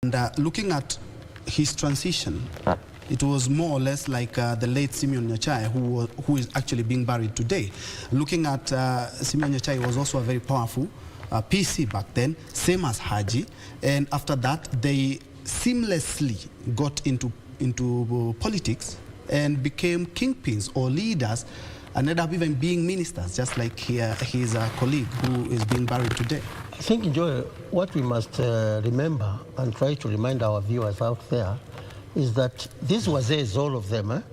And looking at his transition, it was more or less like the late Simeon Nyachae, who is actually being buried today. Looking at Simeon Nyachae was also a very powerful PC back then, same as Haji. And after that, they seamlessly got into politics and became kingpins or leaders, and ended up even being ministers, just like his colleague who is being buried today. I think, Joy, what we must remember and try to remind our viewers out there is that these wazés, all of them,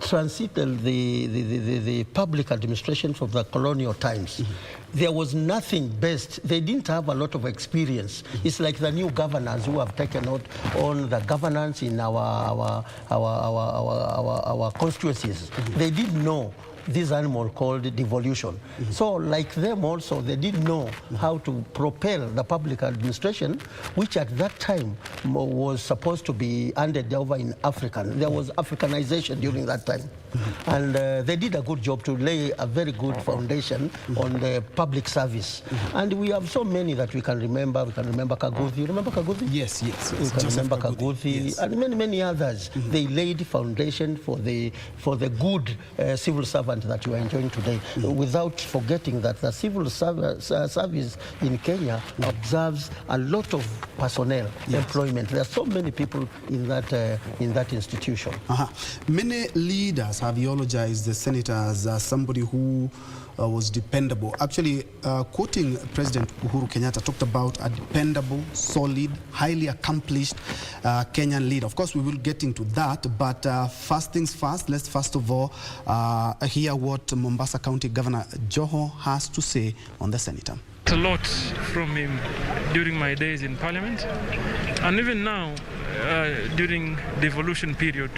transited the public administration from the colonial times. There was nothing best. They didn't have a lot of experience. It's like the new governors who have taken on the governance in our constituencies. They didn't know this animal called devolution. So like them also, they didn't know how to propel the public administration, which at that time was supposed to be handed over in African. There was Africanization during that time. And they did a good job to lay a very good foundation on the public service. And we have so many that we can remember. We can remember Kaguthi. You remember Kaguthi? Yes. We can remember Kaguthi, yes. And many others. They laid foundation for the good civil servant that you are enjoying today, without forgetting that the civil service in Kenya observes a lot of personnel employment. There are so many people in that institution. Many leaders have eulogized the senator as somebody who was dependable. Actually, quoting President Uhuru Kenyatta, talked about a dependable, solid, highly accomplished Kenyan leader. Of course, we will get into that, but first things first, let's first of all hear what Mombasa County Governor Joho has to say on the senator. A lot from him during my days in Parliament, and even now during devolution period.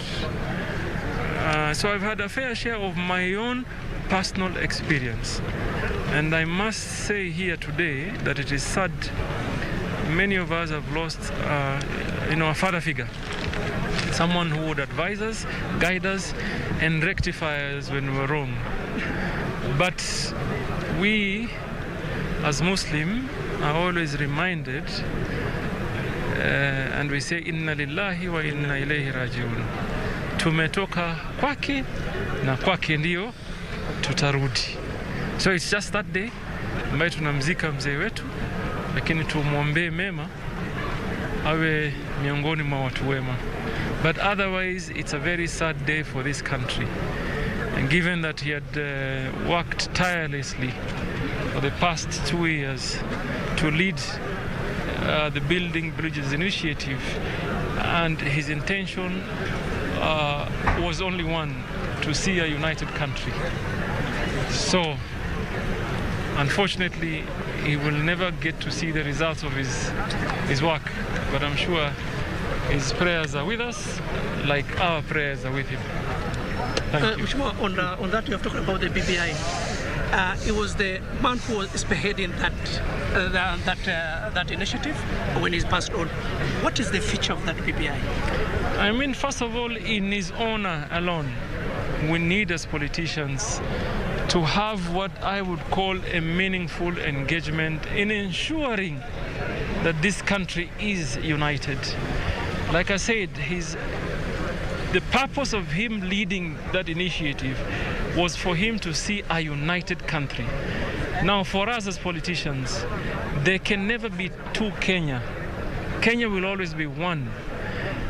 So I've had a fair share of my own personal experience, and I must say here today that it is sad many of us have lost a father figure, someone who would advise us, guide us, and rectify us when we were wrong. But we as Muslim are always reminded, and we say inna lillahi wa inna ilayhi rajiun, tumetoka kwake na kwake ndio tutarudi. So it's just that day ambayo tunamzika mzee wetu, lakini tumuombe mema awe miongoni mwa watu wema. But otherwise it's a very sad day for this country, and given that he had worked tirelessly for the past 2 years to lead the Building Bridges initiative, and his intention was only one, to see a united country. So unfortunately he will never get to see the results of his work, but I'm sure his prayers are with us, like our prayers are with him. Thank you. On that, you have talked about the BBI. It was the man who was spearheading that initiative when he's passed on. What is the feature of that BBI? I mean, first of all, in his honor alone, we need as politicians to have what I would call a meaningful engagement in ensuring that this country is united. Like I said, the purpose of him leading that initiative was for him to see a united country. Now, for us as politicians, there can never be two Kenya. Kenya will always be one.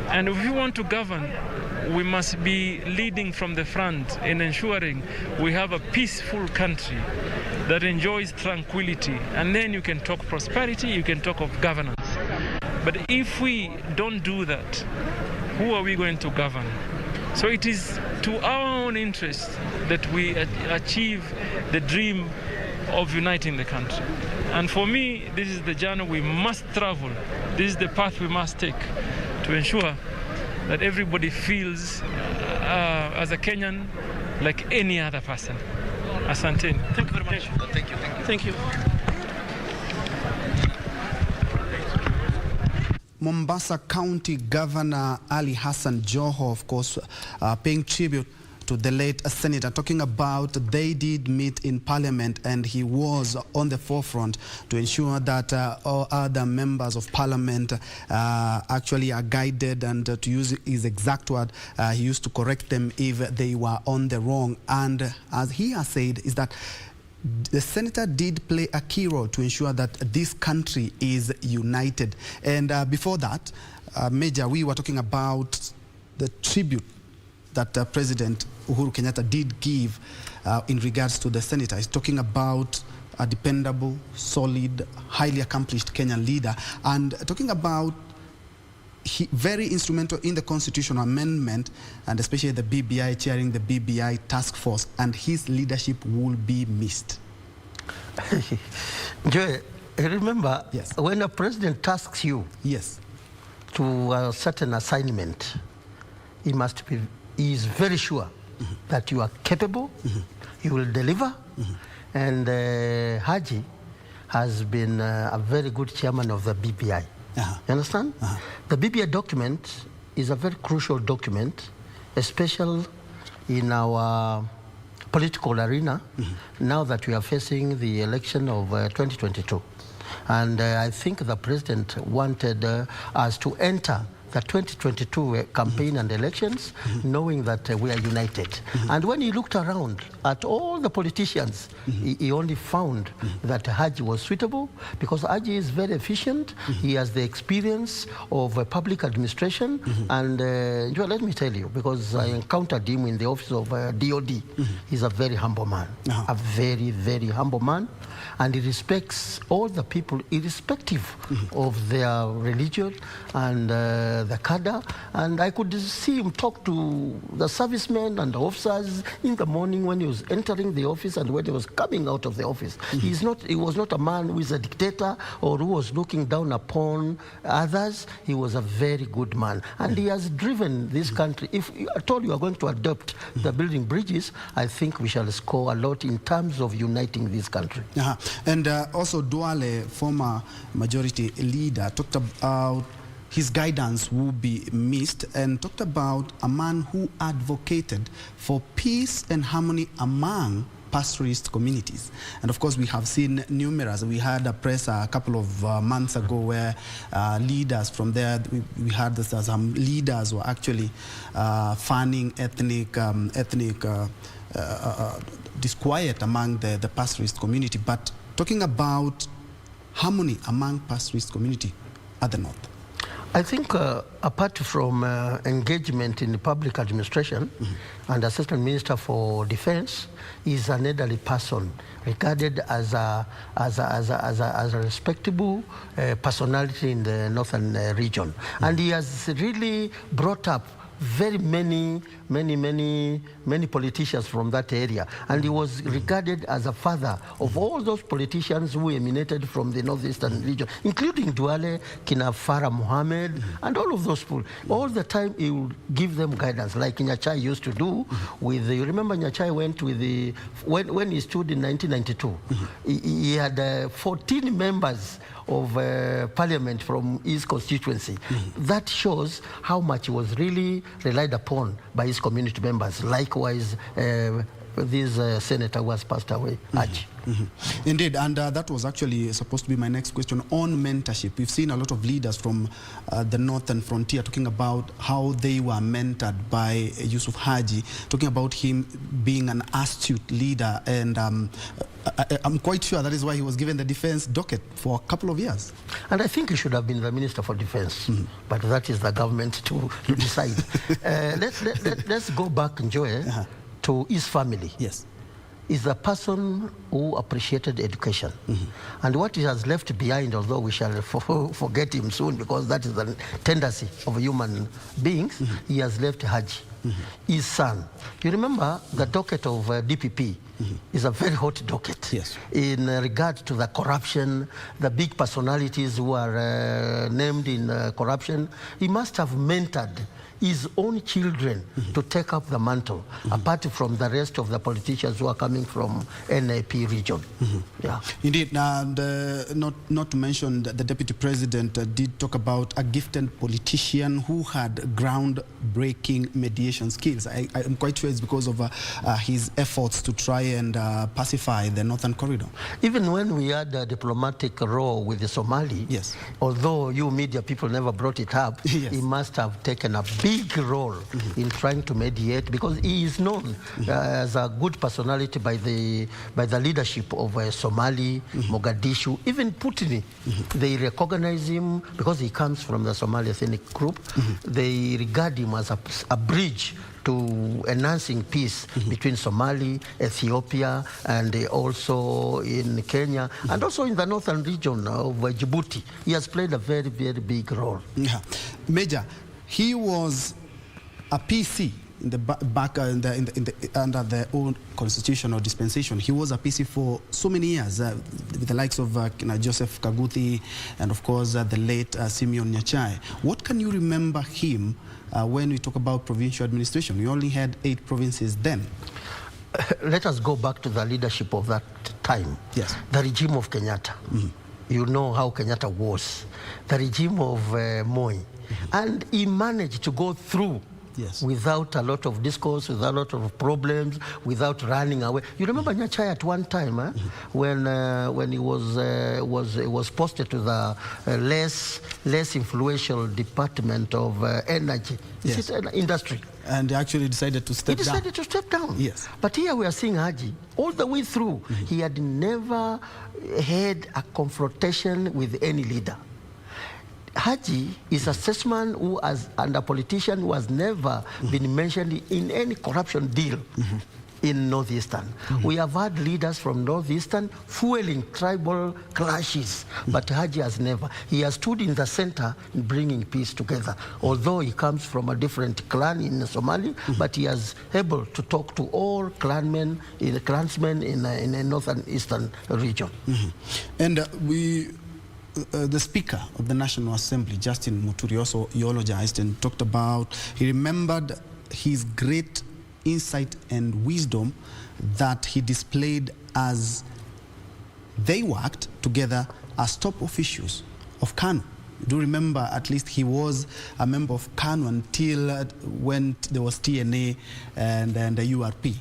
And if we want to govern, we must be leading from the front in ensuring we have a peaceful country that enjoys tranquility. And then you can talk prosperity, you can talk of governance. But if we don't do that, who are we going to govern? So it is to our own interest that we achieve the dream of uniting the country. And for me, this is the journey we must travel. This is the path we must take to ensure that everybody feels as a Kenyan like any other person. Asante. Thank you very much. Thank you. Mombasa County Governor Ali Hassan Joho, of course, paying tribute to the late senator, talking about they did meet in parliament and he was on the forefront to ensure that all other members of parliament actually are guided, and to use his exact word, he used to correct them if they were on the wrong. And as he has said, is that the senator did play a key role to ensure that this country is united. And before that, Major, we were talking about the tribute that President Uhuru Kenyatta did give in regards to the senator. He's talking about a dependable, solid, highly accomplished Kenyan leader, and talking about very instrumental in the constitutional amendment, and especially the BBI, chairing the BBI task force, and his leadership will be missed. Joy, remember, yes, when a president tasks you, yes, to a certain assignment, he is very sure that you are capable, you will deliver, and Haji has been a very good chairman of the BBI. You understand? The BBI document is a very crucial document, especially in our political arena, now that we are facing the election of 2022. And I think the president wanted us to enter the 2022 campaign and elections, knowing that we are united. And when he looked around at all the politicians, he only found that Haji was suitable, because Haji is very efficient. He has the experience of public administration. And let me tell you, because I encountered him in the office of DOD, he's a very humble man, a very, very humble man. And he respects all the people, irrespective of their religion and the cadre. And I could see him talk to the servicemen and the officers in the morning when he was entering the office and when he was coming out of the office. He was not a man who is a dictator or who was looking down upon others. He was a very good man. And he has driven this country. If at all you are going to adopt the building bridges, I think we shall score a lot in terms of uniting this country. And also Duale, former majority leader, talked about his guidance will be missed, and talked about a man who advocated for peace and harmony among pastoralist communities. And of course, we have seen numerous. We had a press a couple of months ago where leaders from there, we heard that some leaders were actually fanning ethnic disquiet among the pastoralist community, but talking about harmony among pastoralist community at the north. I think apart from engagement in the public administration, and Assistant Minister for Defense is an elderly person regarded as a respectable personality in the northern region. And he has really brought up very many politicians from that area. And he was regarded as a father of all those politicians who emanated from the northeastern region, including Duale, Kina Farah Mohammed, and all of those people. All the time he would give them guidance, like Nyachai used to do with you remember Nyachai went with the, when he stood in 1992, he had 14 members of parliament from his constituency. That shows how much he was really relied upon by his community members. Likewise, this senator who has passed away, Haji. Indeed, and that was actually supposed to be my next question on mentorship. We've seen a lot of leaders from the northern frontier talking about how they were mentored by Yusuf Haji, talking about him being an astute leader, and I'm quite sure that is why he was given the defense docket for a couple of years. And I think he should have been the Minister for Defense, but that is the government to decide. Let's go back, Joy, to his family. Yes. Is a person who appreciated education. And what he has left behind, although we shall forget him soon because that is the tendency of human beings, he has left Haji, his son. You remember the docket of DPP is a very hot docket in regard to the corruption, the big personalities who are named in corruption. He must have mentored his own children to take up the mantle, apart from the rest of the politicians who are coming from NAP region. Yeah. Indeed, and not to mention that the Deputy President did talk about a gifted politician who had groundbreaking mediation skills. I'm quite sure it's because of his efforts to try and pacify the Northern Corridor. Even when we had a diplomatic role with the Somali, yes, although you media people never brought it up, yes, he must have taken a big role in trying to mediate, because he is known as a good personality by the leadership of Somali, Mogadishu, even Putin. They recognize him because he comes from the Somali ethnic group. They regard him as a bridge to enhancing peace between Somali, Ethiopia, and also in Kenya, and also in the northern region of Djibouti. He has played a very, very big role. Yeah. Major, he was a PC in the under the old constitutional dispensation. He was a PC for so many years, with the likes of Joseph Kaguthi and of course the late Simeon Nyachai. What can you remember him when we talk about provincial administration? We only had 8 provinces then. Let us go back to the leadership of that time. Yes. The regime of Kenyatta. You know how Kenyatta was. The regime of Moi. And he managed to go through, yes, without a lot of discourse, without a lot of problems, without running away. You remember Nyachai at one time, when he was posted to the less influential department of energy, yes, industry. And he actually decided to step down. He decided to step down. Yes. But here we are seeing Haji, all the way through, he had never had a confrontation with any leader. Haji is a statesman and a politician who has never been mentioned in any corruption deal in Northeastern. We have had leaders from Northeastern fueling tribal clashes, but Haji has never. He has stood in the center in bringing peace together. Although he comes from a different clan in Somali, but he is able to talk to all clansmen in the Northern Eastern region. And the Speaker of the National Assembly, Justin Muturi, also eulogized and talked about, he remembered his great insight and wisdom that he displayed as they worked together as top officials of KANU. You do remember, at least he was a member of KANU until when there was TNA and the URP.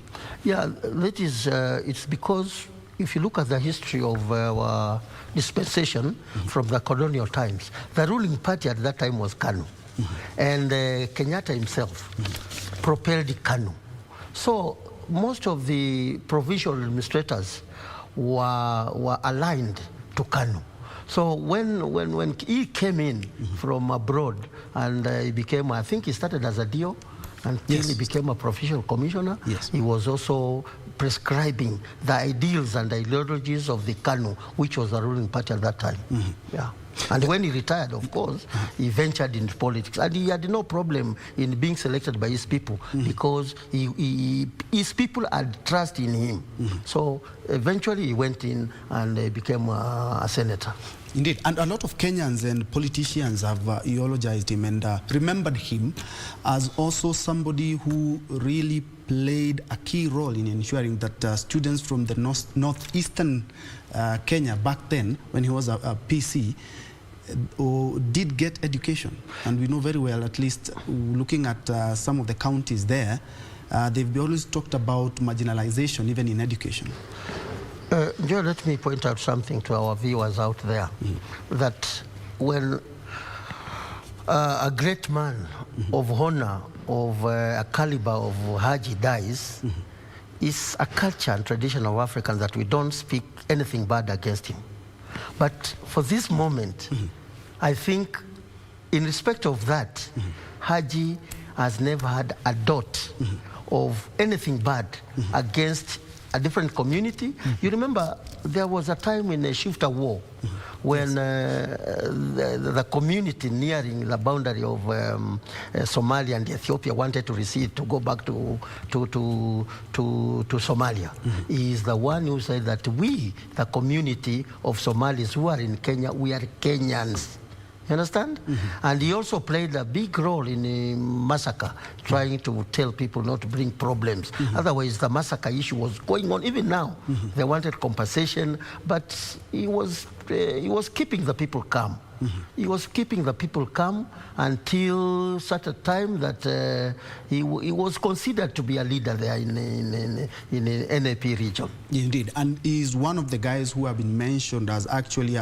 Yeah, that is, it's because if you look at the history of our dispensation from the colonial times, the ruling party at that time was KANU. And Kenyatta himself propelled KANU. So most of the provincial administrators were aligned to KANU. So when he came in from abroad and he became, I think he started as a DO, until he became a provincial commissioner, he was also prescribing the ideals and ideologies of the KANU, which was the ruling party at that time. Yeah. And when he retired, of course, he ventured into politics. And he had no problem in being selected by his people because his people had trust in him. So eventually he went in and became a senator. Indeed, and a lot of Kenyans and politicians have eulogized him and remembered him as also somebody who really played a key role in ensuring that students from the northeastern Kenya back then, when he was a PC, did get education. And we know very well, at least looking at some of the counties there, they've always talked about marginalization, even in education. Joe, let me point out something to our viewers out there, that when a great man of honor, of a caliber of Haji dies, it's a culture and tradition of Africans that we don't speak anything bad against him. But for this moment, I think in respect of that, Haji has never had a dot of anything bad against a different community. You remember there was a time in the Shifta War when the community nearing the boundary of Somalia and Ethiopia wanted to recede, to go back to Somalia. He is the one who said that we, the community of Somalis who are in Kenya, we are Kenyans. You understand? And he also played a big role in the massacre, trying to tell people not to bring problems. Otherwise, the massacre issue was going on. Even now, they wanted compensation, but he was keeping the people calm. He was keeping the people calm until such a time that he was considered to be a leader there in the NAP region. Indeed, and he's one of the guys who have been mentioned as actually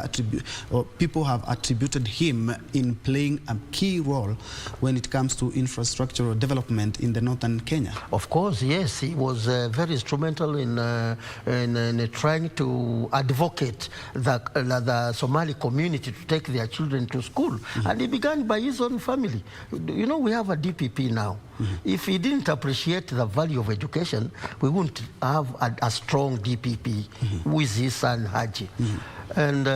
people have attributed him in playing a key role when it comes to infrastructural development in the northern Kenya. Of course, yes, he was very instrumental in trying to advocate the Somali community to take their children to school. And he began by his own family. You know, we have a DPP now. If he didn't appreciate the value of education, we wouldn't have a strong DPP with his son Haji. And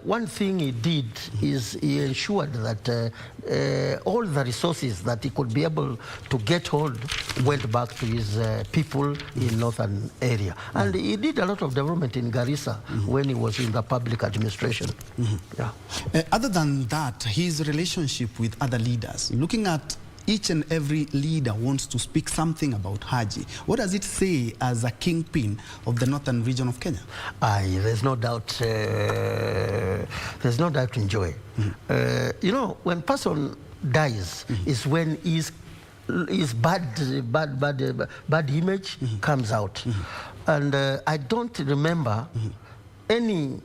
one thing he did is he ensured that all the resources that he could be able to get hold went back to his people in northern area. And he did a lot of development in Garissa when he was in the public administration. Yeah. Other than that, his relationship with other leaders, looking at each and every leader wants to speak something about Haji. What does it say as a kingpin of the northern region of Kenya? There's no doubt. There's no doubt in joy. You know, when person dies is when his bad image comes out, and I don't remember any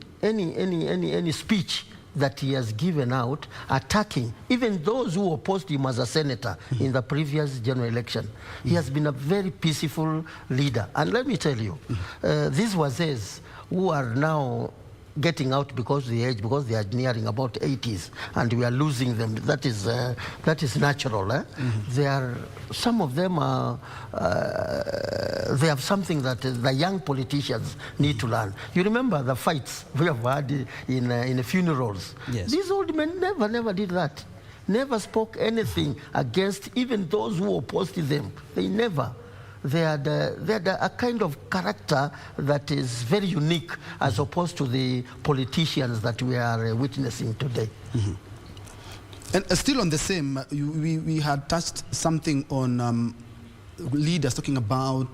speech that he has given out attacking even those who opposed him as a senator in the previous general election. He has been a very peaceful leader. And let me tell you, these Wazes who are now getting out because of the age, because they are nearing about 80s, and we are losing them. That is natural. They are, some of them are, they have something that the young politicians need to learn. You remember the fights we have had in funerals? Yes. These old men never did that. Never spoke anything against even those who opposed them. They never. They had a kind of character that is very unique as opposed to the politicians that we are witnessing today. And still on the same, we had touched something on leaders talking about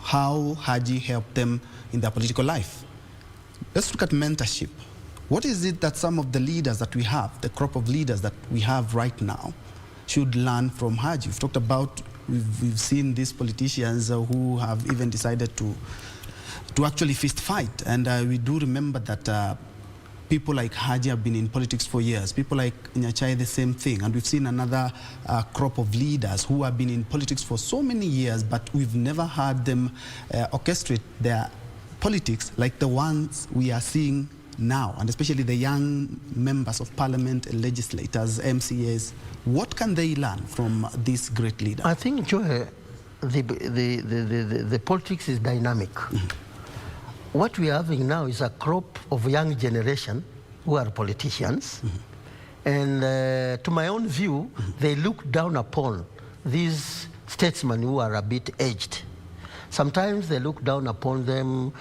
how Haji helped them in their political life. Let's look at mentorship. What is it that some of the leaders that we have, the crop of leaders that we have right now, should learn from Haji? We've talked about, we've seen these politicians who have even decided to actually fist fight. And we do remember that people like Haji have been in politics for years. People like Nyachai, the same thing. And we've seen another crop of leaders who have been in politics for so many years, but we've never had them orchestrate their politics like the ones we are seeing now, and especially the young members of parliament, legislators, MCAs. What can they learn from this great leader? I think, Joe, the politics is dynamic. What we are having now is a crop of young generation who are politicians. And to my own view, they look down upon these statesmen who are a bit aged. Sometimes they look down upon them,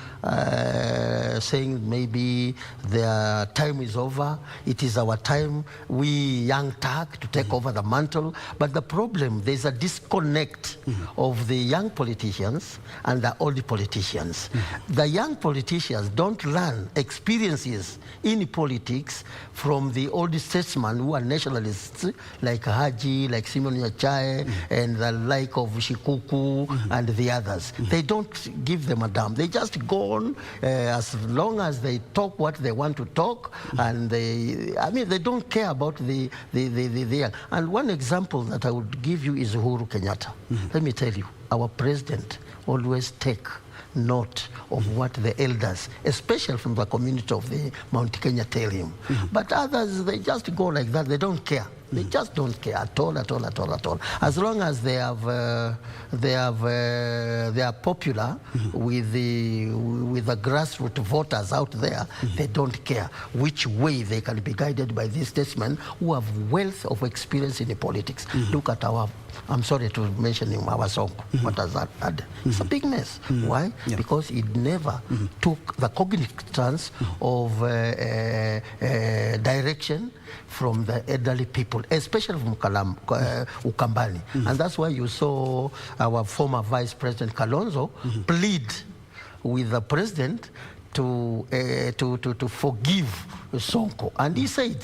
saying maybe their time is over. It is our time, we young Turk, to take over the mantle. But the problem, there's a disconnect of the young politicians and the old politicians. The young politicians don't learn experiences in politics from the old statesmen who are nationalists, like Haji, like Simon Nyachai, and the like of Shikuku and the others. They don't give them a damn. They just go on as long as they talk what they want to talk, and they don't care about the young. And one example that I would give you is Uhuru Kenyatta. Let me tell you, our president always take note of what the elders, especially from the community of the Mount Kenya, tell him. But others, they just go like that. They don't care. They just don't care at all. As long as they are popular with the grassroots voters out there, they don't care which way they can be guided by these statesmen who have wealth of experience in the politics. Look at our, I'm sorry to mention him, our song. What has that had? It's a big mess. Why? Yeah. Because it never took the cognizance of direction from the elderly people, especially from Ukambani. And that's why you saw our former Vice President Kalonzo plead with the president to forgive Sonko. And he said,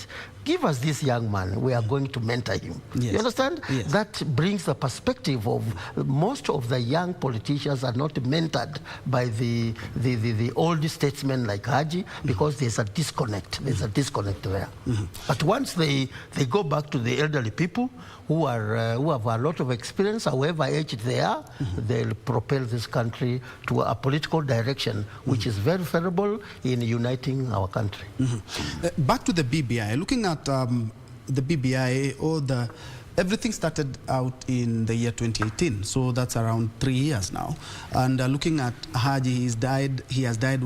give us this young man, we are going to mentor him. Yes. You understand? Yes. That brings the perspective of most of the young politicians are not mentored by the old statesmen like Haji, because there's a disconnect. There's a disconnect there. But once they go back to the elderly people who have a lot of experience, however aged they are, they'll propel this country to a political direction which is very favorable in uniting our country. Back to the BBI, looking at the BBI, everything started out in the year 2018, so that's around 3 years now. And looking at Haji, he has died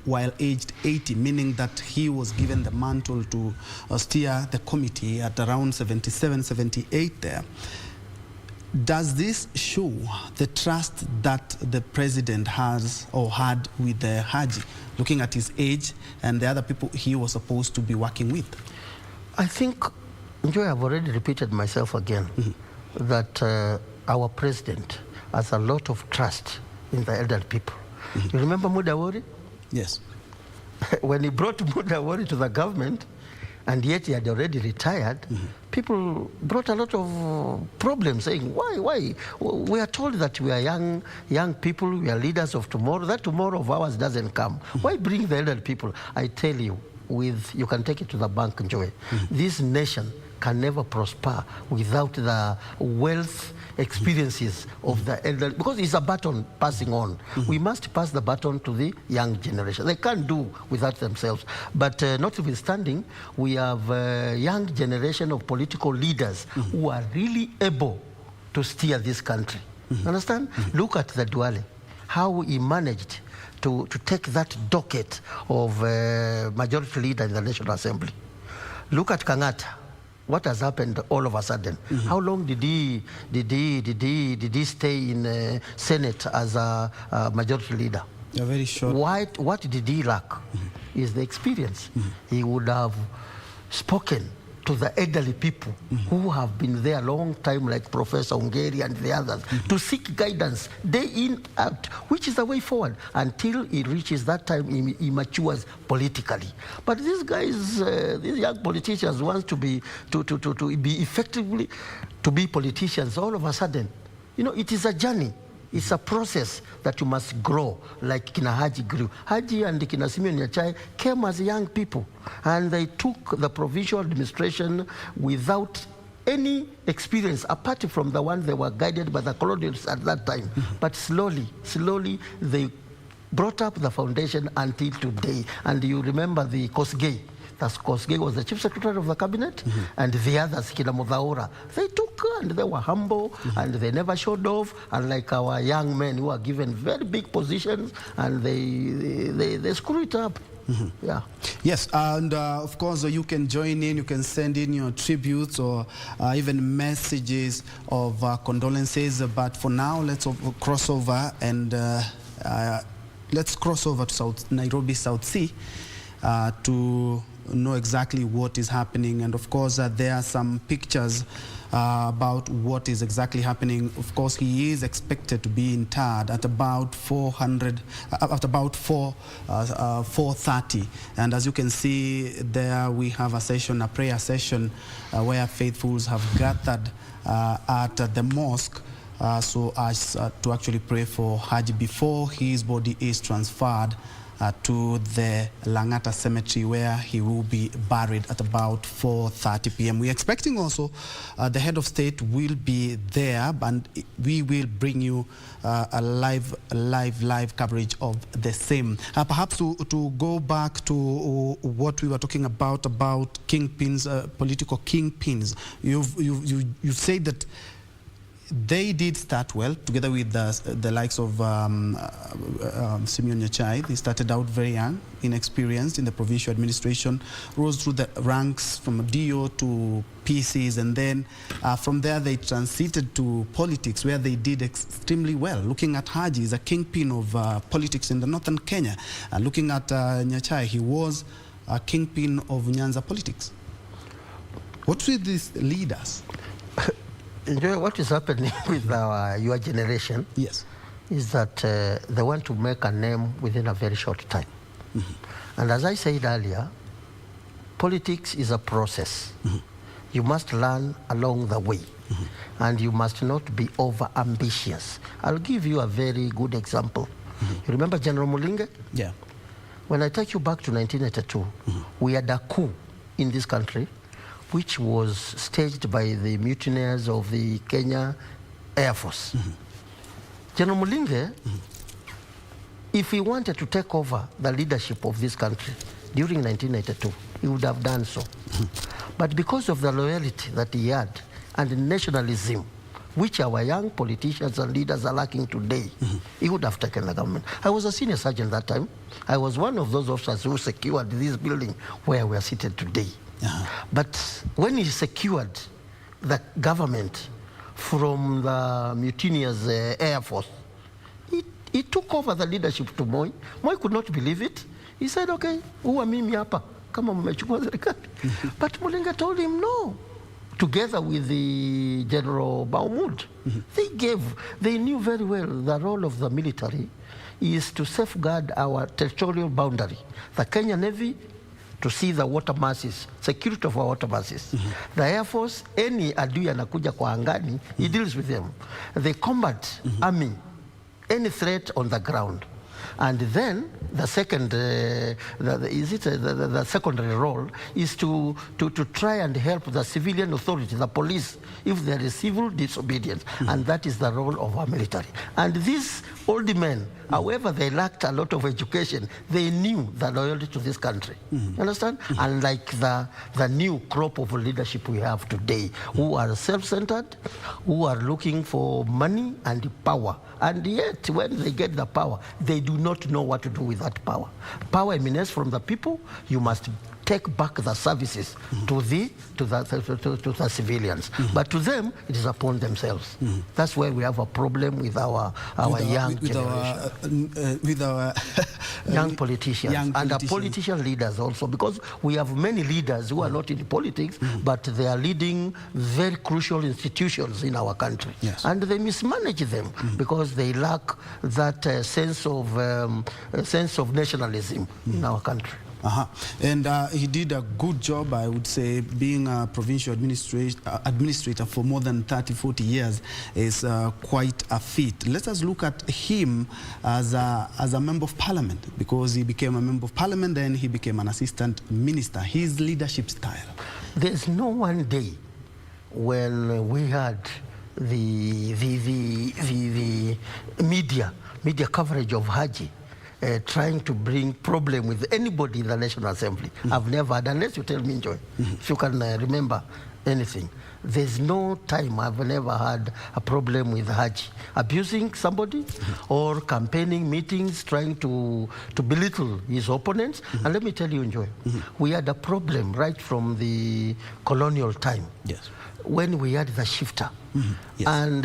while aged 80, meaning that he was given the mantle to steer the committee at around 77, 78 there. Does this show the trust that the president has or had with Haji, looking at his age and the other people he was supposed to be working with? I think, Joy, I've already repeated myself again, that our president has a lot of trust in the elderly people. You remember Mudawari? Yes. When he brought Mudawari to the government, and yet he had already retired, people brought a lot of problems, saying, why? We are told that we are young people, we are leaders of tomorrow. That tomorrow of ours doesn't come. Why bring the elderly people? I tell you, you can take it to the bank, Joy. This nation can never prosper without the wealth experiences of the elderly, because it's a baton passing on. We must pass the baton to the young generation. They can't do without themselves. But notwithstanding, we have a young generation of political leaders who are really able to steer this country. Understand? Look at the Duale, how he managed to take that docket of majority leader in the National Assembly. Look at Kangata. What has happened all of a sudden? How long did he stay in Senate as a majority leader? Very short. What did he lack? Is the experience. He would have spoken to the elderly people who have been there a long time, like Professor Ungeri and the others, to seek guidance day in, out, which is the way forward, until he reaches that time he matures politically. But these guys, these young politicians want to be effectively to be politicians all of a sudden. You know, it is a journey. It's a process that you must grow, like Kina Haji grew. Haji and Kina Simeon Nyachai came as young people, and they took the provincial administration without any experience, apart from the ones they were guided by the colonials at that time. But slowly, they brought up the foundation until today. And you remember the Kosgei. Kosgei was the chief secretary of the cabinet, and the others, Kina Mudhaura, they took and they were humble, and they never showed off, unlike our young men who are given very big positions, and they screw it up. Yeah. Yes, and of course you can join in, you can send in your tributes or even messages of condolences, but for now let's cross over and let's cross over to Nairobi South Sea to know exactly what is happening. And of course there are some pictures about what is exactly happening. Of course, he is expected to be interred at about 4:30, and as you can see there, we have a prayer session where faithfuls have gathered at the mosque so as to actually pray for Haji before his body is transferred to the Langata Cemetery, where he will be buried at about 4:30 p.m. We're expecting also the head of state will be there, and we will bring you a live coverage of the same. Perhaps to go back to what we were talking about kingpins, political kingpins. You've said that they did start well, together with the likes of Simeon Nyachai. They started out very young, inexperienced in the provincial administration, rose through the ranks from DO to PCs, and then from there they transited to politics, where they did extremely well. Looking at Haji, he's a kingpin of politics in the northern Kenya. Looking at Nyachai, he was a kingpin of Nyanza politics. What's with these leaders? Enjoy what is happening with your generation. Yes. Is that they want to make a name within a very short time. Mm-hmm. And as I said earlier, politics is a process. Mm-hmm. You must learn along the way. Mm-hmm. And you must not be over-ambitious. I'll give you a very good example. Mm-hmm. You remember General Mulinge? Yeah. When I take you back to 1982, mm-hmm. we had a coup in this country, which was staged by the mutineers of the Kenya Air Force. Mm-hmm. General Mulinge, mm-hmm. if he wanted to take over the leadership of this country during 1982, he would have done so. Mm-hmm. But because of the loyalty that he had and nationalism, which our young politicians and leaders are lacking today, mm-hmm. he would have taken the government. I was a senior sergeant that time. I was one of those officers who secured this building where we are seated today. Uh-huh. But when he secured the government from the mutineers Air Force, he took over the leadership to Moi. Moi could not believe it. He said, okay, uwa mimi hapa, kama mmechukua serikali. But Mulinga told him no. Together with the General Baumud, mm-hmm. they knew very well the role of the military is to safeguard our territorial boundary. The Kenya Navy, to see the water masses, security of our water masses. Mm-hmm. The Air Force, any adui anakuja kwa angani, mm-hmm. he deals with them. They combat mm-hmm. army, any threat on the ground. And then the second, the secondary role is to try and help the civilian authority, the police, if there is civil disobedience. Mm-hmm. And that is the role of our military. And these old men, mm-hmm. however they lacked a lot of education, they knew the loyalty to this country. Mm-hmm. You understand? Mm-hmm. Unlike the new crop of leadership we have today, mm-hmm. who are self-centered, who are looking for money and power. And yet, when they get the power, they do not know what to do with that power. Power emanates from the people. You must take back the services mm-hmm. to the civilians. Mm-hmm. But to them, it is upon themselves. Mm-hmm. That's where we have a problem with our young generation. With our young politicians. And our politician leaders also, because we have many leaders who are not in politics, mm-hmm. but they are leading very crucial institutions in our country. Yes. And they mismanage them mm-hmm. because they lack that sense of nationalism mm-hmm. in our country. Uh-huh. And he did a good job, I would say, being a provincial administrator for more than 30-40 years is quite a feat. Let us look at him as a member of parliament, because he became a member of parliament, then he became an assistant minister. His leadership style. There's no one day when we had the media coverage of Haji trying to bring problem with anybody in the National Assembly. Mm-hmm. I've never had, unless you tell me, Joy, mm-hmm. if you can remember anything. There's no time I've never had a problem with Haji abusing somebody mm-hmm. or campaigning meetings, trying to belittle his opponents. Mm-hmm. And let me tell you, Joy, mm-hmm. we had a problem right from the colonial time. Yes. When we had the shifter. Mm-hmm. Yes. And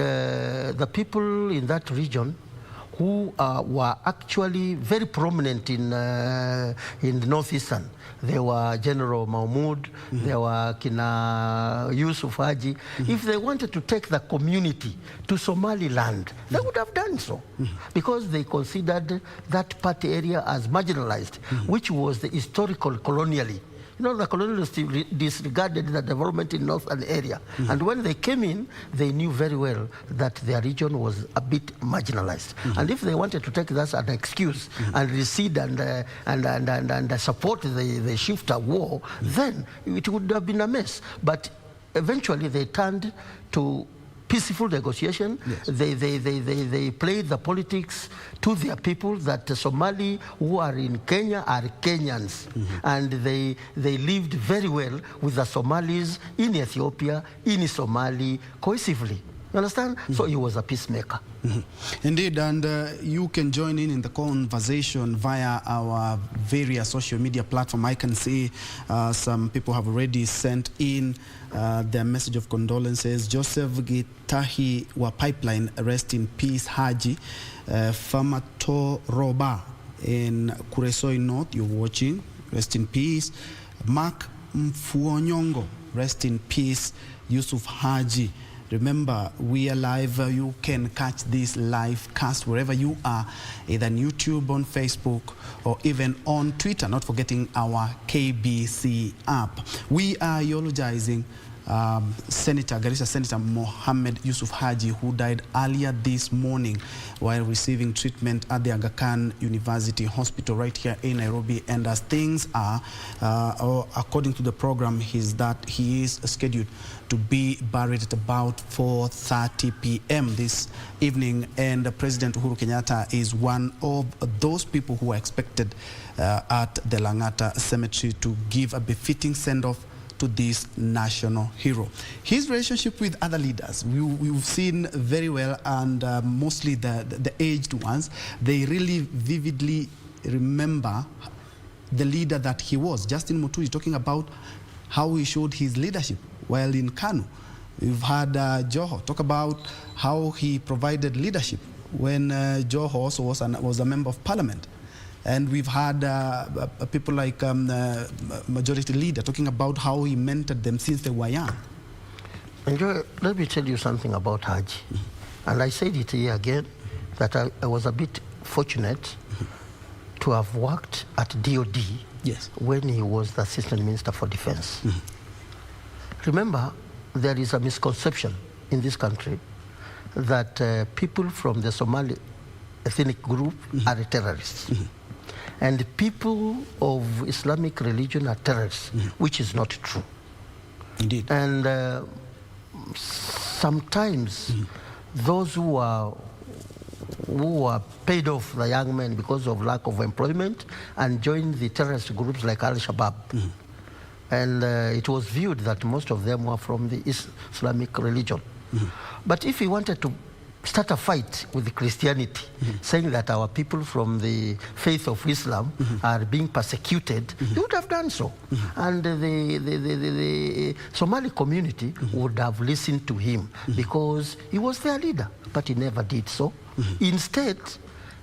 the people in that region who were actually very prominent in the northeastern. There were General Mahmoud, mm-hmm. there were Kina Yusuf Haji. Mm-hmm. If they wanted to take the community to Somaliland, mm-hmm. they would have done so, mm-hmm. because they considered that part area as marginalized, mm-hmm. which was the historical colonially. You know, the colonialists disregarded the development in northern area. Mm-hmm. And when they came in, they knew very well that their region was a bit marginalized. Mm-hmm. And if they wanted to take that as an excuse mm-hmm. and recede and support the shifter war, mm-hmm. then it would have been a mess. But eventually they turned to peaceful negotiation. Yes. They played the politics to their people, that the Somali who are in Kenya are Kenyans. Mm-hmm. And they lived very well with the Somalis in Ethiopia, in Somali, cohesively. You understand? Mm-hmm. So he was a peacemaker. Mm-hmm. Indeed, and you can join in the conversation via our various social media platforms. I can see some people have already sent in their message of condolences. Joseph Gitahi wa Pipeline, rest in peace, Haji. Famato Roba in Kuresoi North, you're watching, rest in peace. Mark Mfuonyongo Rest in peace, Yusuf Haji. Remember, we are live. You can catch this live cast wherever you are, either on YouTube, on Facebook, or even on Twitter, not forgetting our KBC app. We are eulogizing Garissa Senator Mohammed Yusuf Haji, who died earlier this morning while receiving treatment at the Aga Khan University Hospital right here in Nairobi. And as things are, according to the program, is that he is scheduled to be buried at about 4:30 p.m. this evening. And President Uhuru Kenyatta is one of those people who are expected at the Lang'ata Cemetery to give a befitting send-off to this national hero. His relationship with other leaders, we've seen very well, and mostly the aged ones, they really vividly remember the leader that he was. Justin Muturi talking about how he showed his leadership while in Kanu. We've had Joho talk about how he provided leadership when Joho also was a member of parliament. And we've had people like Majority Leader talking about how he mentored them since they were young. And Joe, let me tell you something about Haji. And I said it here again, that I was a bit fortunate to have worked at DOD when he was the Assistant Minister for Defense. Remember, there is a misconception in this country that people from the Somali ethnic group are terrorists. And people of Islamic religion are terrorists, which is not true. Indeed. And sometimes those who are paid off, the young men, because of lack of employment, and joined the terrorist groups like Al-Shabaab. And it was viewed that most of them were from the Islamic religion. But if he wanted to start a fight with Christianity, saying that our people from the faith of Islam are being persecuted, he would have done so. And the Somali community would have listened to him because he was their leader, but he never did so. Instead,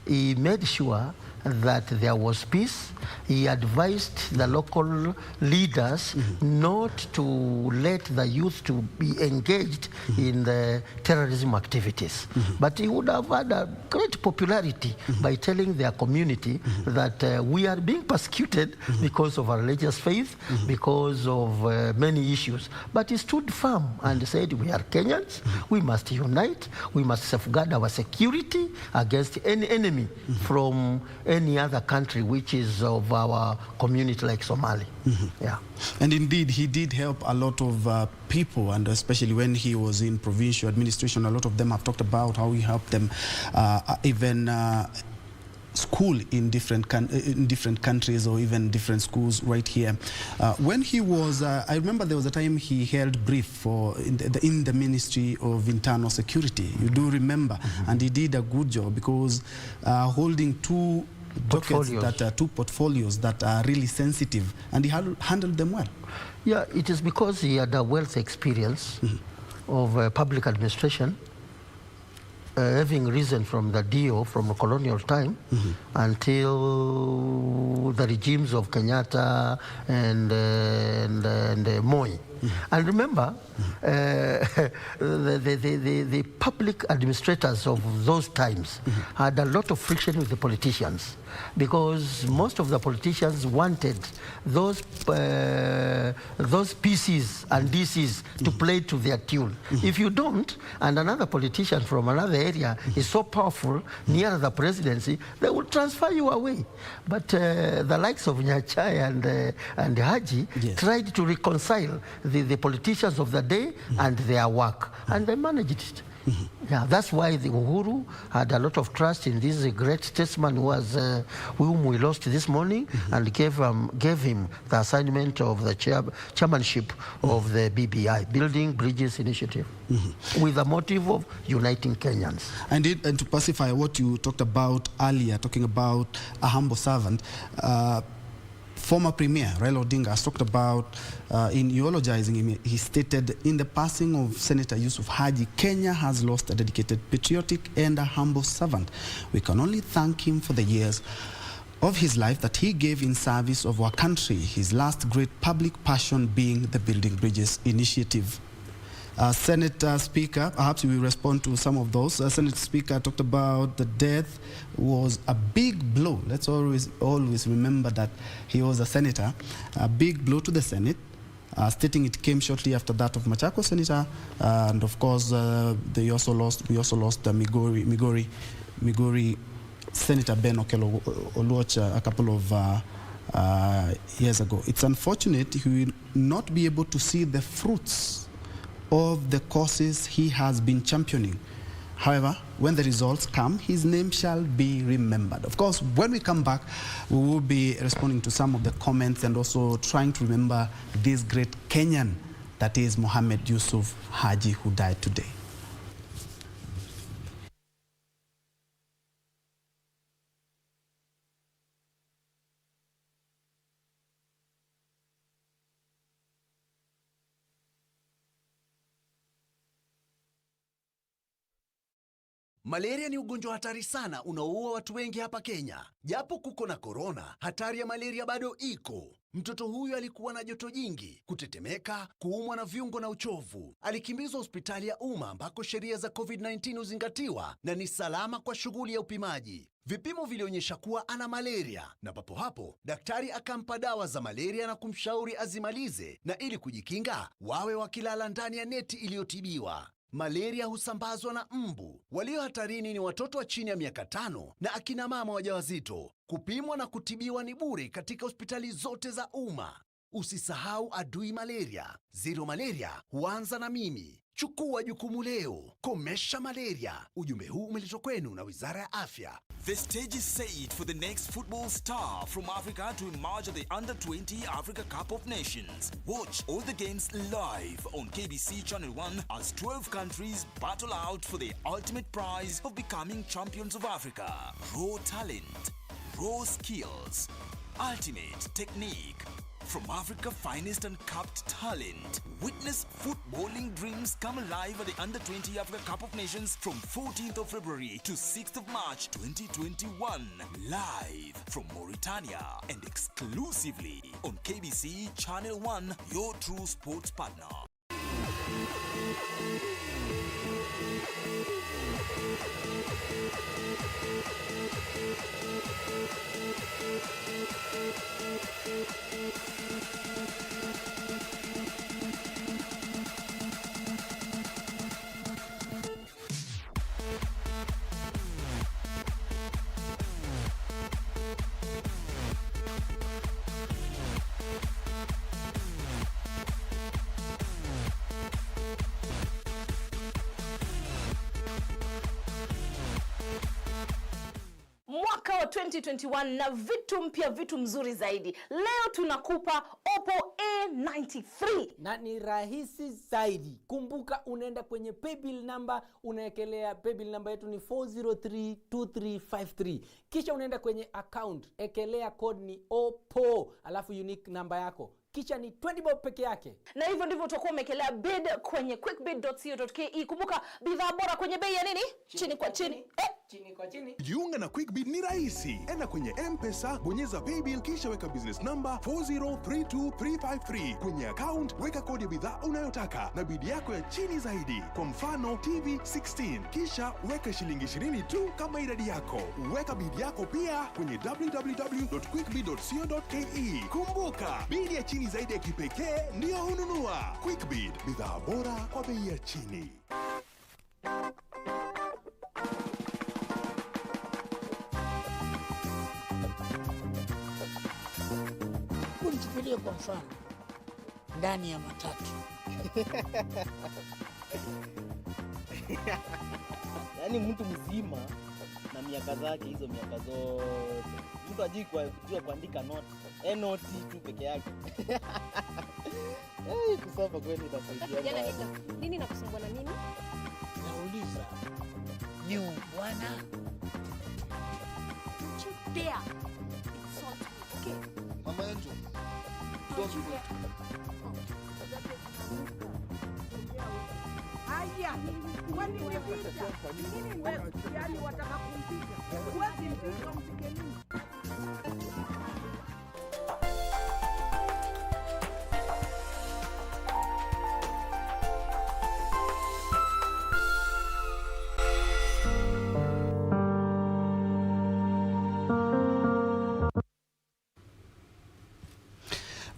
he made sure that there was peace. He advised the local leaders not to let the youth to be engaged in the terrorism activities. But he would have had a great popularity by telling their community that we are being persecuted because of our religious faith, because of many issues. But he stood firm and said, we are Kenyans, we must unite, we must safeguard our security against any enemy from any other country which is of our community like Somali. Yeah. And indeed, he did help a lot of people, and especially when he was in provincial administration, a lot of them have talked about how he helped them even school in different countries, or even different schools right here. When he was, I remember there was a time he held brief for in the Ministry of Internal Security. You do remember, and he did a good job because holding two portfolios that are really sensitive, and he handled them well. Yeah, it is because he had a wealth experience of public administration, having risen from the DO from colonial time until the regimes of Kenyatta and Moi. And remember, the public administrators of those times had a lot of friction with the politicians, because most of the politicians wanted those PCs and DCs to play to their tune. If you don't, and another politician from another area is so powerful near the presidency, they will transfer you away. But the likes of Nyachai and Haji tried to reconcile the politicians of the day and their work, and they managed it. Yeah, that's why the Uhuru had a lot of trust in this great statesman whom we lost this morning, and gave him the assignment of the chairmanship of the BBI, Building Bridges Initiative, with the motive of uniting Kenyans. And to pacify what you talked about earlier, talking about a humble servant, former Premier Raila Odinga has talked about, in eulogizing him, he stated, in the passing of Senator Yusuf Haji, Kenya has lost a dedicated, patriotic and a humble servant. We can only thank him for the years of his life that he gave in service of our country, his last great public passion being the Building Bridges initiative. Senate Speaker, perhaps we will respond to some of those. Senate Speaker talked about the death was a big blow. Let's always remember that he was a senator. A big blow to the Senate, stating it came shortly after that of Machakos Senator, and of course we also lost the Migori Senator Ben Okello Oluoch a couple of years ago. It's unfortunate he will not be able to see the fruits of the causes he has been championing. However, when the results come, his name shall be remembered. Of course, when we come back, we will be responding to some of the comments and also trying to remember this great Kenyan that is Mohamed Yusuf Haji, who died today. Malaria ni ugonjwa hatari sana unaoua watu wengi hapa Kenya. Japo kuko na korona, hatari ya malaria bado iko. Mtoto huyu alikuwa na joto jingi, kutetemeka, kuumwa na viungo na uchovu. Alikimbizwa hospitali ya umma ambako sheria za COVID-19 huzingatiwa na ni salama kwa shughuli ya upimaji. Vipimo vilionyesha kuwa ana malaria na papo hapo daktari akampa dawa za malaria na kumshauri azimalize, na ili kujikinga wawe wakilala ndani ya neti iliyotibiwa. Malaria husambazwa na mbu. Walio hatarini ni watoto wa chini ya miaka 5 na akina mama wajawazito. Kupimwa na kutibiwa ni bure katika hospitali zote za umma. Usisahau adui malaria. Zero malaria huanza na mimi. Chukua jukumu leo. Komesha malaria. Ujumbe huu umeletwa kwenu na Wizara ya Afya. The stage is set for the next football star from Africa to emerge at the Under-20 Africa Cup of Nations. Watch all the games live on KBC Channel 1 as 12 countries battle out for the ultimate prize of becoming champions of Africa. Raw talent, raw skills, ultimate technique. From Africa's finest and capped talent, witness footballing dreams come alive at the Under-20 Africa Cup of Nations from 14th of February to 6th of March 2021. Live from Mauritania and exclusively on KBC Channel 1, your true sports partner. Mwaka wa 2021 na vitu mpya, vitu mzuri zaidi. Leo tunakupa Oppo A93 na ni rahisi zaidi. Kumbuka unaenda kwenye paybill number, unaekelea paybill number yetu ni 4032353. Kisha unaenda kwenye account, ekelea code ni Oppo, alafu unique number yako. Kisha ni 20 bob peke yake. Na hivyo ndivyo utakuwa umekelea bid kwenye quickbid.co.ke. Kumbuka bidhaa bora kwenye bei ya nini? Chini kwa chini. Chini kwa chini. Jiunga na Quickbid ni rahisi. Enda kwenye M-Pesa, bonyeza paybill kisha weka business number 4032353. Kwenye account weka kodi ya bidhaa unayotaka na bid yako ya chini zaidi. Kwa mfano TV 16. Kisha weka shilingi 20 tu kama idadi yako. Weka bid yako pia kwenye www.quickbid.co.ke. Kumbuka, bid ya chini zaidi ya kipekee ndio ununua. Quickbid, bidhaa bora kwa bei ya chini. Nichukulie kwa mfano ndani ya matatu. Yaani mtu mzima na miaka zake, hizo miaka zote mtu ajui kujua kuandika note. Note tu peke yake. Kusoma kweli itasaidia. Jana nini nakusumbua na nini? Nauliza ni bwana Chutea. Okay. Mama Angel. Don't you get. Haya, kwani wewe nini wewe? Yaani wataka kumpiga. Wewe ndio mpige nini?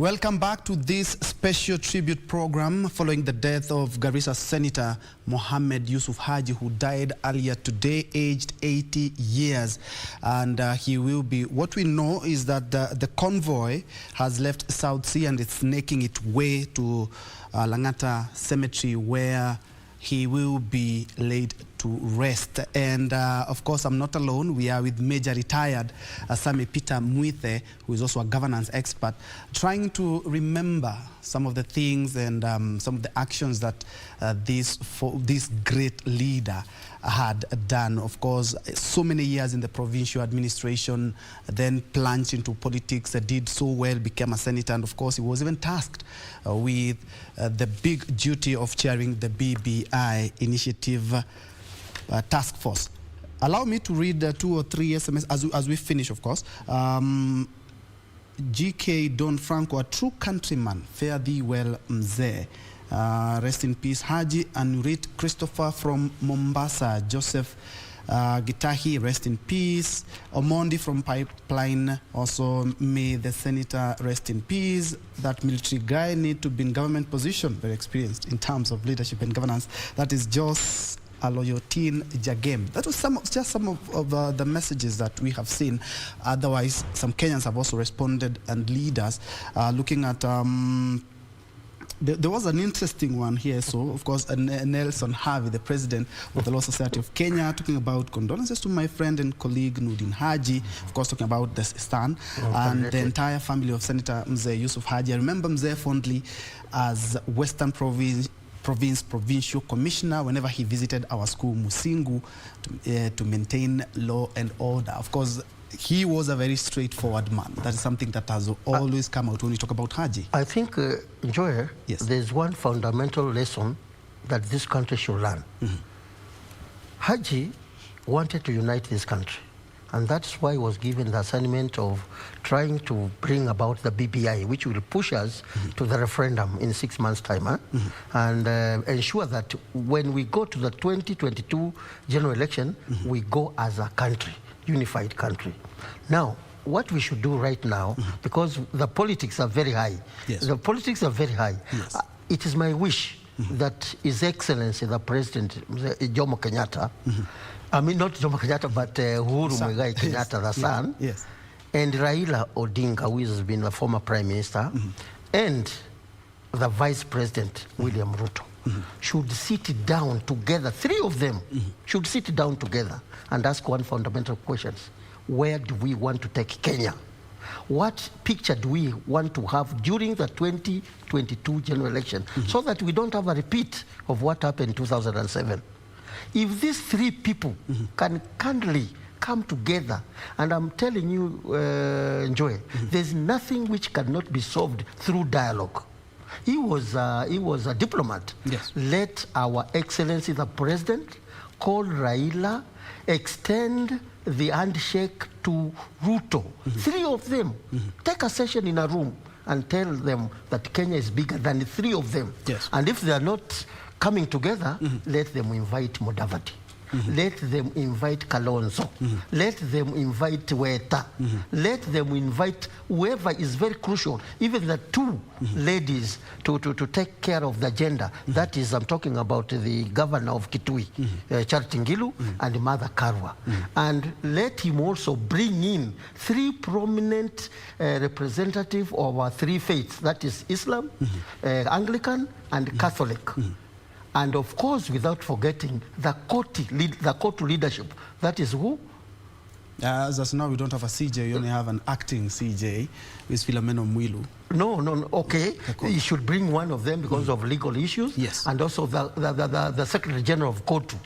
Welcome back to this special tribute program following the death of Garissa Senator Mohammed Yusuf Haji, who died earlier today, aged 80 years. And he will be, what we know is that the convoy has left South Sea and it's making its way to Langata Cemetery, where he will be laid to rest. And of course, I'm not alone. We are with Major Retired Sami Peter Mwithe, who is also a governance expert, trying to remember some of the things and some of the actions that this great leader had done. Of course, so many years in the provincial administration, then plunged into politics, did so well, became a senator, and of course, he was even tasked with the big duty of chairing the BBI initiative task force. Allow me to read 2 or 3 SMS as we finish, of course. GK Don Franco, a true countryman, fare thee well, mzee. Rest in peace, Haji. And Nurit Christopher from Mombasa. Joseph Gitahi, rest in peace. Omondi from Pipeline, also may the senator rest in peace. That military guy need to be in government position, very experienced in terms of leadership and governance. That is Jos Aloyotin Jagem. That was just some of the messages that we have seen. Otherwise, some Kenyans have also responded, and leaders looking at there was an interesting one here. So, of course, Nelson Harvey, the president of the Law Society of Kenya, talking about condolences to my friend and colleague Nudin Haji, of course, talking about the stand and the entire family of Senator Mzee Yusuf Haji. I remember Mzee fondly as Western Provincial Commissioner whenever he visited our school, Musingu, to maintain law and order. Of course, he was a very straightforward man. That is something that has always come out when we talk about Haji. I think, Joy, yes, there's one fundamental lesson that this country should learn. Haji wanted to unite this country, and that's why he was given the assignment of trying to bring about the BBI, which will push us to the referendum in 6 months' time, and ensure that when we go to the 2022 general election, we go as a country, unified country. Now, what we should do right now, because the politics are very high, the politics are very high, it is my wish that His Excellency, the President, Jomo Kenyatta, I mean, not Jomo Kenyatta, but Uhuru Muigai Kenyatta, the son, and Raila Odinga, who has been the former Prime Minister, and the Vice President, William Ruto, should sit down together. 3 of them should sit down together and ask one fundamental question. Where do we want to take Kenya? What picture do we want to have during the 2022 general election, so that we don't have a repeat of what happened in 2007? If these 3 people can kindly come together, and I'm telling you, Joy, there's nothing which cannot be solved through dialogue. He was a diplomat. Yes. Let our Excellency the President call Raila, extend the handshake to Ruto. 3 of them. Take a session in a room and tell them that Kenya is bigger than the 3 of them. Yes. And if they are not coming together, let them invite Mudavadi. Let them invite Kalonzo. Let them invite Weta. Let them invite whoever is very crucial, even the 2 ladies to take care of the agenda. That is, I'm talking about the governor of Kitui, Charity Ngilu, and Mother Karwa. And let him also bring in 3 prominent representatives of our 3 faiths, that is Islam, Anglican, and Catholic. And of course, without forgetting the court leadership. That is who? As of now, we don't have a CJ. We only have an acting CJ, with Philomeno Mwilu. No. Okay, you should bring one of them because of legal issues. Yes. And also the Secretary General of Kotu.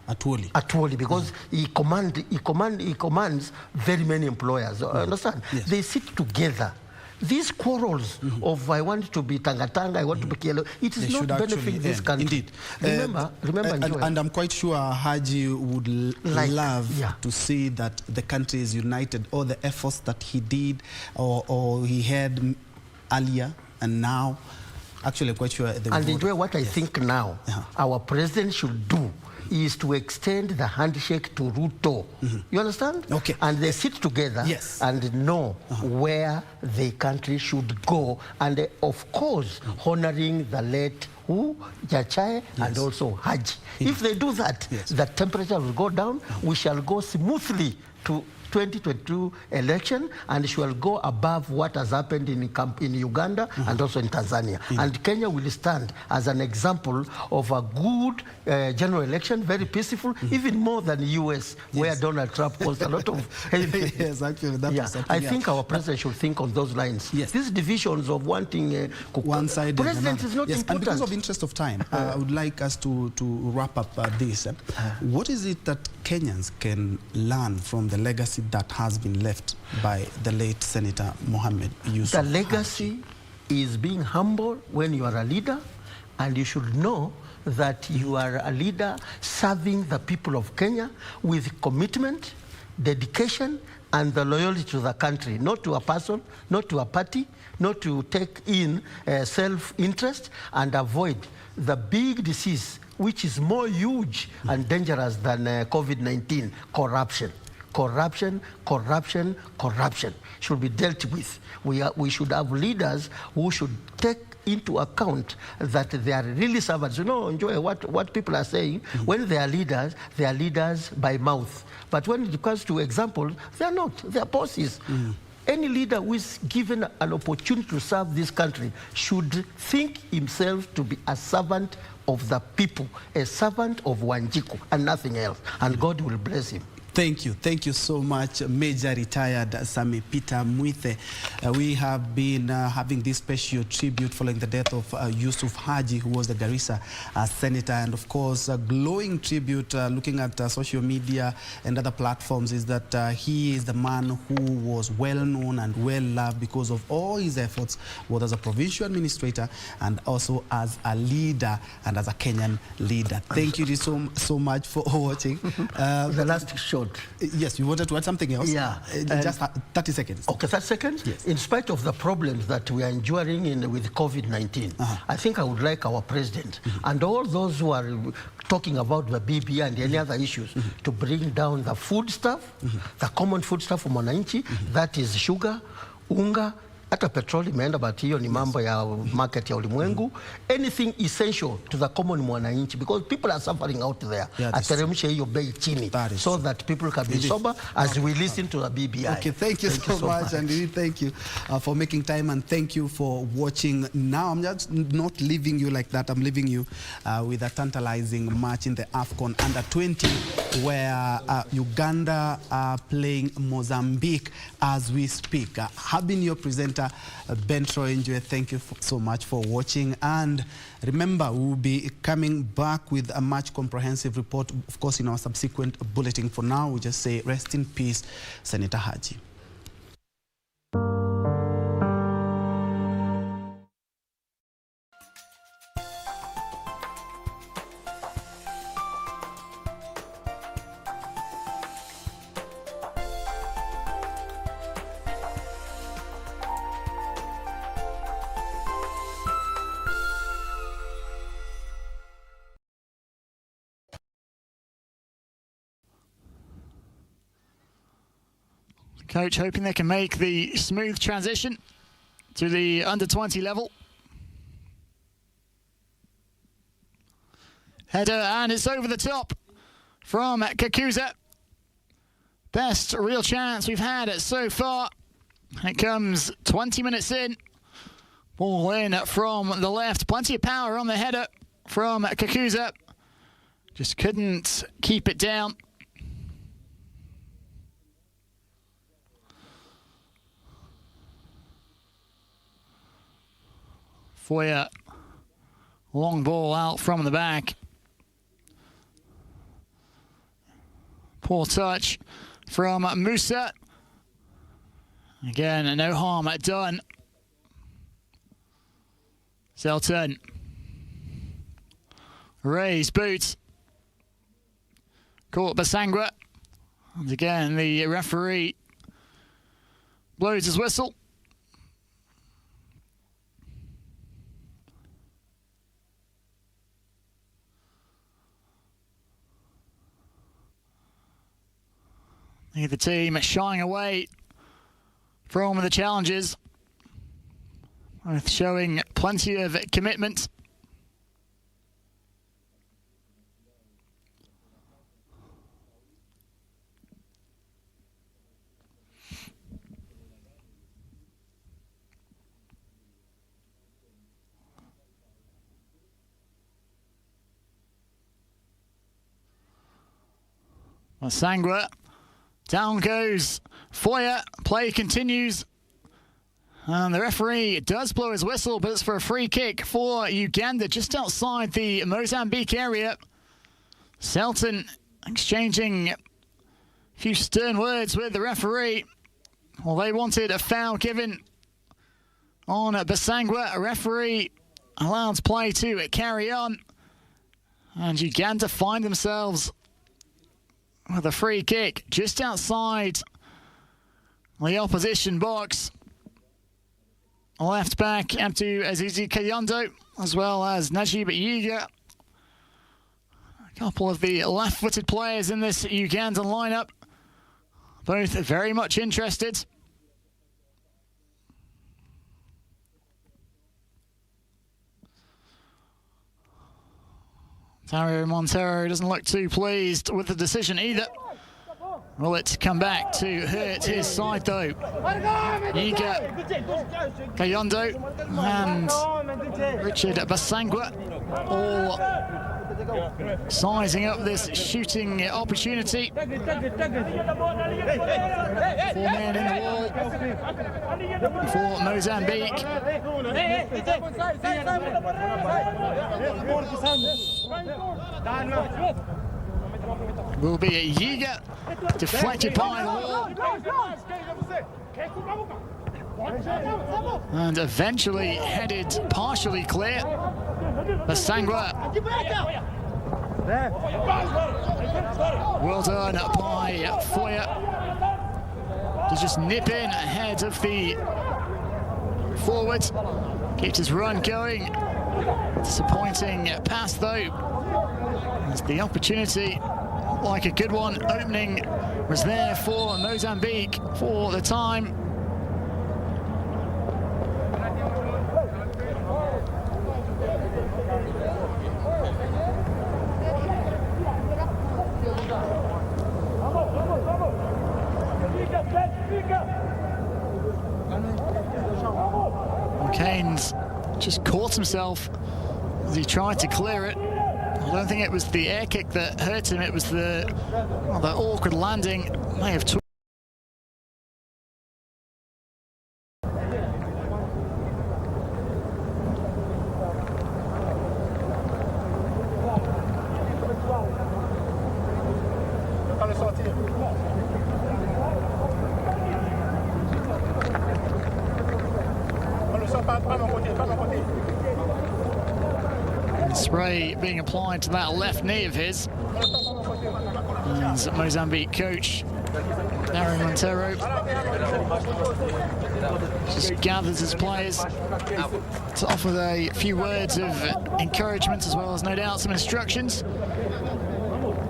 Atwoli, because he commands very many employers. Understand? Yes. They sit together. These quarrels of I want to be Tangatanga, I want to be Kielo, it is not benefiting this country. Indeed. Remember, and I'm quite sure Haji would love to see that the country is united, all the efforts that he did or he had earlier and now. Actually, I'm quite sure. And enjoy what I think now our president should do is to extend the handshake to Ruto. You understand? Okay. And they sit together and know where the country should go. And of course, honoring the late Jachai and also Haji. If they do that, the temperature will go down. We shall go smoothly to 2022 election, and she will go above what has happened in Uganda and also in Tanzania. And Kenya will stand as an example of a good general election, very peaceful, even more than the US, where Donald Trump caused a lot of hate. Yes, actually, that was something I think our president should think on those lines. These divisions of wanting one-sided president is not important. And because of interest of time, I would like us to wrap up this. What is it that Kenyans can learn from the legacy that has been left by the late Senator Mohamed Yusuf? The legacy is being humble when you are a leader, and you should know that you are a leader serving the people of Kenya with commitment, dedication, and the loyalty to the country, not to a person, not to a party, not to take in self-interest and avoid the big disease, which is more huge and dangerous than COVID-19, corruption. Corruption, corruption, corruption should be dealt with. We should have leaders who should take into account that they are really servants. You know, enjoy what people are saying. When they are leaders by mouth. But when it comes to examples, they are not. They are bosses. Any leader who is given an opportunity to serve this country should think himself to be a servant of the people, a servant of Wanjiku and nothing else. And God will bless him. Thank you so much, Major Retired Sami Peter Mwithe. We have been having this special tribute following the death of Yusuf Haji, who was the Garissa senator, and of course a glowing tribute looking at social media and other platforms is that he is the man who was well known and well loved because of all his efforts, both as a provincial administrator and also as a leader and as a Kenyan leader. Thank you so much for watching. The last shot. Yes, you wanted to add something else? Yeah. Just 30 seconds. Okay, 30 seconds? Yes. In spite of the problems that we are enduring with COVID-19, I think I would like our president and all those who are talking about the BBI and any other issues to bring down the food stuff, the common food stuff for Mwananchi, that is sugar, unga, hata petroli imeenda, but hiyo ni mambo ya market ya ulimwengu. Anything essential to the common mwananchi, because people are suffering out there. Ateremshe hiyo bei chini so that people can be sober as we listen to the BBI. Okay, thank you so much, and really thank you for making time, and thank you for watching. Now I'm just not leaving you like that. I'm leaving you with a tantalizing match in the AFCON Under-20, where Uganda are playing Mozambique as we speak. I've been your presenter, Ben Troy Njue. Thank you so much for watching, and remember, we'll be coming back with a much comprehensive report, of course, in our subsequent bulletin. For now, we just say rest in peace, Senator Haji. Coach hoping they can make the smooth transition to the under-20 level. Header, and it's over the top from Kakuza. Best real chance we've had so far. It comes 20 minutes in. Ball in from the left. Plenty of power on the header from Kakuza. Just couldn't keep it down. Foyer, long ball out from the back. Poor touch from Musa. Again, no harm done. Zelton. Raised boots. Caught Basangwa. And again, the referee blows his whistle. Neither team shying away from the challenges, both showing plenty of commitment. Masangwa, down goes Foya, play continues, and the referee does blow his whistle, but it's for a free kick for Uganda just outside the Mozambique area. Selton exchanging a few stern words with the referee. Well, they wanted a foul given on Basangwa. A referee allows play to carry on, and Uganda find themselves with a free kick just outside the opposition box. Left back up to Azizi Kayondo, as well as Najib Yiga. A couple of the left-footed players in this Ugandan lineup, both very much interested. Dario Montero doesn't look too pleased with the decision either. Will it come back to hurt his side though? Yiga, Kayondo and Richard Basangwa all sizing up this shooting opportunity. 4 men in the wall for Mozambique. Will be a Yiga, deflected by the wall. And eventually headed partially clear. Basangwa. Well done by Foya to just nip in ahead of the forward. Keeps his run going. Disappointing pass though. As the opportunity, like a good one, opening was there for Mozambique for the time. Keynes just caught himself as he tried to clear it. I don't think it was the air kick that hurt him, it was the awkward landing. May have spray being applied to that left knee of his. And Mozambique coach Dario Montero just gathers his players to offer a few words of encouragement, as well as no doubt some instructions.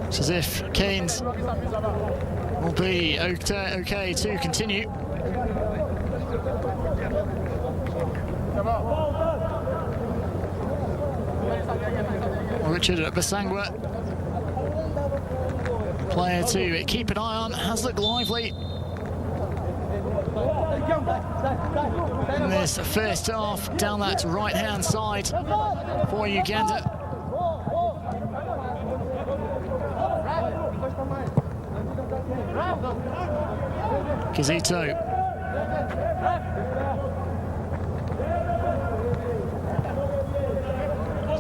It's as if Keynes will be okay to continue. Richard Basangwa, player to keep an eye on, has looked lively in this first half down that right-hand side for Uganda. Kizito.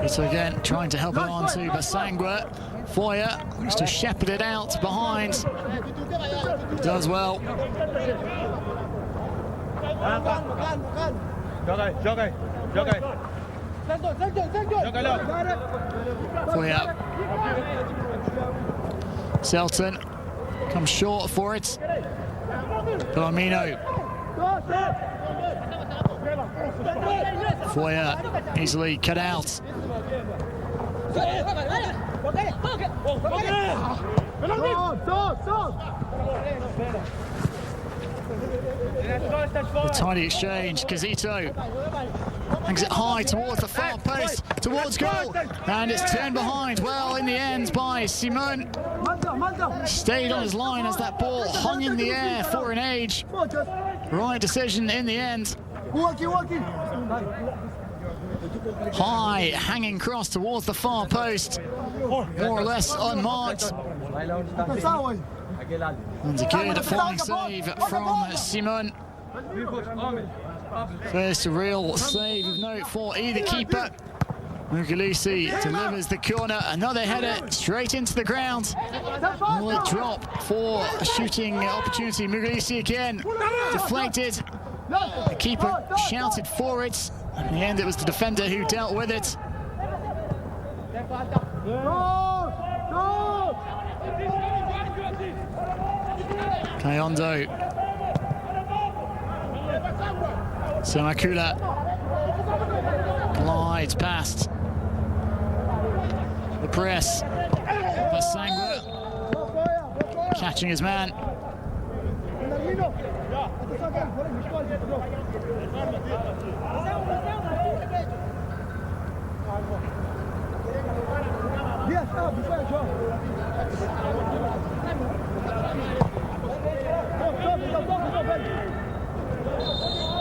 So again, trying to help it on to Basangwa. Foya wants to shepherd it out behind. Does well. Foya. Selton comes short for it. Palomino. Foya easily cut out. A tiny exchange. Kazito hangs it high towards the far post, towards goal, and it's turned behind. Well, in the end, by Simon. Stayed on his line as that ball hung in the air for an age. Right decision in the end. High, hanging cross towards the far post, more or less unmarked. And a good flying save from Simon. First real save of note for either keeper. Mugalisi delivers the corner, another header straight into the ground. Will it drop for a shooting opportunity? Mugalisi again, deflected. The keeper shouted for it. In the end, it was the defender who dealt with it. Kayondo. Semakula glides past the press. Basangwa catching his man.